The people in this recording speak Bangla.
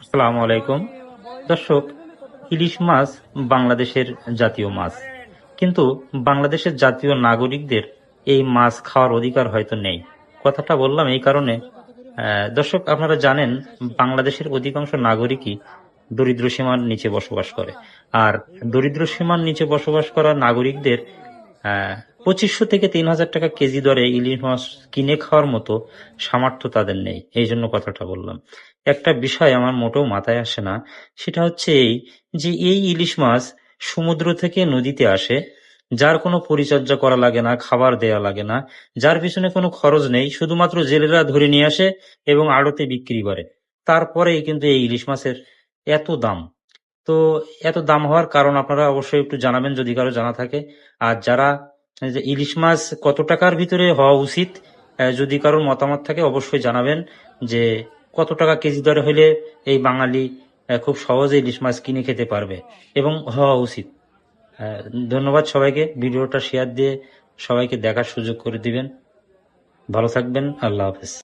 আসসালামু আলাইকুম। দর্শক, ইলিশ মাছ বাংলাদেশের জাতীয় মাছ, কিন্তু বাংলাদেশের জাতীয় নাগরিকদের এই মাছ খাওয়ার অধিকার হয়তো নেই। কথাটা বললাম এই কারণে, দর্শক আপনারা জানেন বাংলাদেশের অধিকাংশ নাগরিকই দরিদ্র সীমার নিচে বসবাস করে। আর দরিদ্র সীমার নিচে বসবাস করা নাগরিকদের 2500 থেকে 3000 টাকা কেজি দরে ইলিশ মাছ কিনে খাওয়ার মতো সামর্থ্য তাদের নেই। এই জন্য কথাটা বললাম। একটা বিষয় আমার মোটেও মাথায় আসে না, সেটা হচ্ছে এই যে এই ইলিশ মাছ সমুদ্র থেকে নদীতে আসে, যার কোনো পরিচর্যা করা লাগে না, খাবার দেয়া লাগে না, যার পিছনে কোনো খরচ নেই, শুধুমাত্র জেলেরা ধরে নিয়ে আসে এবং আড়তে বিক্রি করে। তারপরেই কিন্তু এই ইলিশ মাছের এত দাম। তো এত দাম হওয়ার কারণ আপনারা অবশ্যই একটু জানাবেন যদি কারো জানা থাকে। আর যারা এই যে ইলিশ মাছ কত টাকার ভিতরে হওয়া উচিত, যদি কারোর মতামত থাকে অবশ্যই জানাবেন যে কত টাকা কেজি দরে হলে এই বাঙালি খুব সহজে ইলিশ মাছ কিনে খেতে পারবে এবং হওয়া উচিত। ধন্যবাদ সবাইকে, ভিডিওটা শেয়ার দিয়ে সবাইকে দেখার সুযোগ করে দিবেন। ভালো থাকবেন, আল্লাহ হাফেজ।